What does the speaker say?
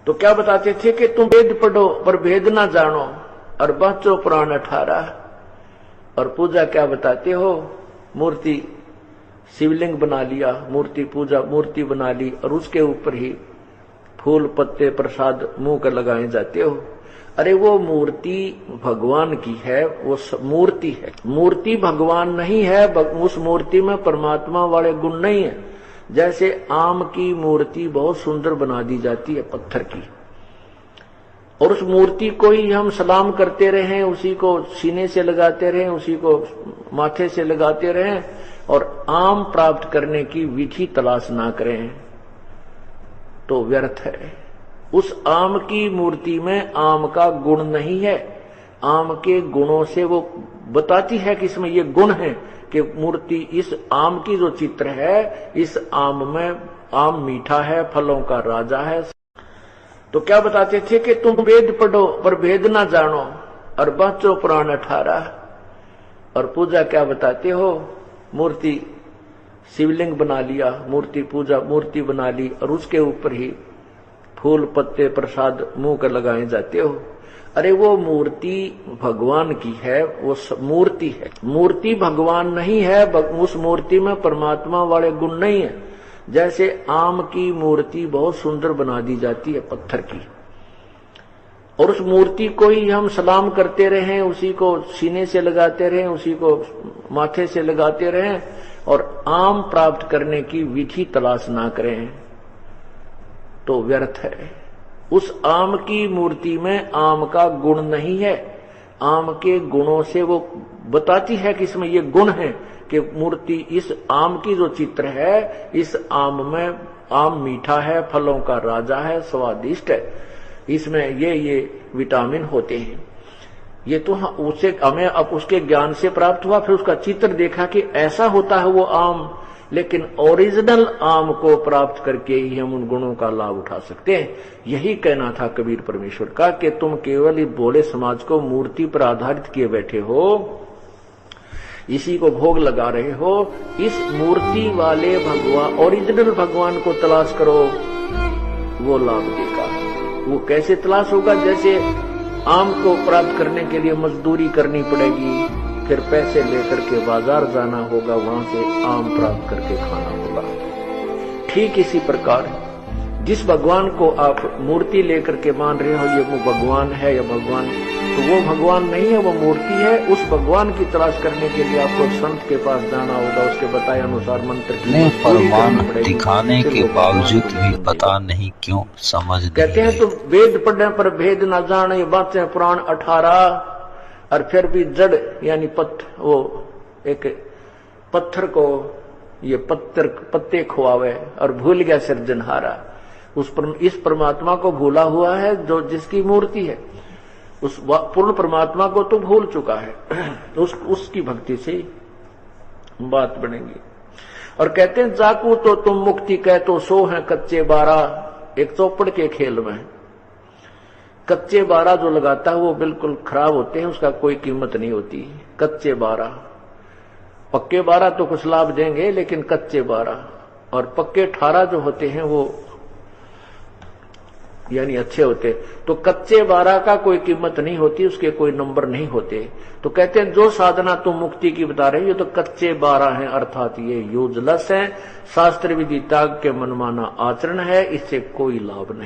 तो क्या बताते थे कि तुम वेद पढ़ो पर भेद ना जानो और बाँचो पुराण 18। और पूजा क्या बताते हो, मूर्ति शिवलिंग बना लिया, मूर्ति पूजा मूर्ति बना ली और उसके ऊपर ही फूल पत्ते प्रसाद मुंह कर लगाए जाते हो। अरे वो मूर्ति भगवान की है, वो मूर्ति है, मूर्ति भगवान नहीं है। उस मूर्ति में परमात्मा वाले गुण नहीं है। जैसे आम की मूर्ति बहुत सुंदर बना दी जाती है पत्थर की, और उस मूर्ति को ही हम सलाम करते रहें, उसी को सीने से लगाते रहें, उसी को माथे से लगाते रहें और आम प्राप्त करने की विधि तलाश ना करें तो व्यर्थ है। उस आम की मूर्ति में आम का गुण नहीं है। आम के गुणों से वो बताती है कि इसमें ये गुण है कि मूर्ति, इस आम की जो चित्र है, इस आम में आम मीठा है, फलों का राजा है। तो क्या बताते थे कि तुम वेद पढ़ो पर भेद ना जानो और बाँचो पुराण 18। और पूजा क्या बताते हो, मूर्ति शिवलिंग बना लिया, मूर्ति पूजा मूर्ति बना ली और उसके ऊपर ही फूल पत्ते प्रसाद मुंह कर लगाए जाते हो। अरे वो मूर्ति भगवान की है, वो मूर्ति है, मूर्ति भगवान नहीं है। उस मूर्ति में परमात्मा वाले गुण नहीं है। जैसे आम की मूर्ति बहुत सुंदर बना दी जाती है पत्थर की, और उस मूर्ति को ही हम सलाम करते रहें, उसी को सीने से लगाते रहें, उसी को माथे से लगाते रहें और आम प्राप्त करने की विधि तलाश ना करें तो व्यर्थ है। उस आम की मूर्ति में आम का गुण नहीं है। आम के गुणों से वो बताती है कि इसमें ये गुण है कि मूर्ति, इस आम की जो चित्र है, इस आम में आम मीठा है, फलों का राजा है, स्वादिष्ट है, इसमें ये विटामिन होते हैं। ये तो उसे हमें अब उसके ज्ञान से प्राप्त हुआ, फिर उसका चित्र देखा कि ऐसा होता है वो आम। लेकिन ओरिजिनल आम को प्राप्त करके ही हम उन गुणों का लाभ उठा सकते हैं। यही कहना था कबीर परमेश्वर का कि तुम केवल इस भोले समाज को मूर्ति पर आधारित किए बैठे हो, इसी को भोग लगा रहे हो। इस मूर्ति वाले भगवान, ओरिजिनल भगवान को तलाश करो, वो लाभ देगा। वो कैसे तलाश होगा, जैसे आम को प्राप्त करने के लिए मजदूरी करनी पड़ेगी, फिर पैसे लेकर के बाजार जाना होगा, वहां से आम प्राप्त करके खाना होगा। ठीक इसी प्रकार जिस भगवान को आप मूर्ति लेकर के मान रहे हो ये वो भगवान है या भगवान, तो वो भगवान नहीं है, वो मूर्ति है। उस भगवान की तलाश करने के लिए आपको संत के पास जाना होगा, उसके बताए अनुसार मंत्र की प्रमाण दिखाने के बावजूद भी पता नहीं क्यों समझ नहीं। कहते हैं तो वेद पढ़ने पर भेद न जाने, बातें पुराण 18। और फिर भी जड़ यानी वो एक पत्थर को ये पत्ते खुआवे और भूल गया सिरजनहारा। इस परमात्मा को भूला हुआ है जो जिसकी मूर्ति है, उस पूर्ण परमात्मा को तो भूल चुका है। उसकी भक्ति से बात बनेगी। और कहते हैं जाकू तो तुम मुक्ति कह तो सो है कच्चे 12। एक चौपड़ के खेल में कच्चे 12 जो लगाता है वो बिल्कुल खराब होते हैं, उसका कोई कीमत नहीं होती। कच्चे 12, पक्के 12 तो कुछ लाभ देंगे, लेकिन कच्चे 12 और पक्के 18 जो होते हैं वो यानी अच्छे होते। तो कच्चे 12 का कोई कीमत नहीं होती, उसके कोई नंबर नहीं होते। तो कहते हैं जो साधना तुम मुक्ति की बता रहे हो ये तो कच्चे 12 हैं, अर्थात ये यूजलेस है, शास्त्र विधि त्याग के मनमाना आचरण है, इससे कोई लाभ नहीं।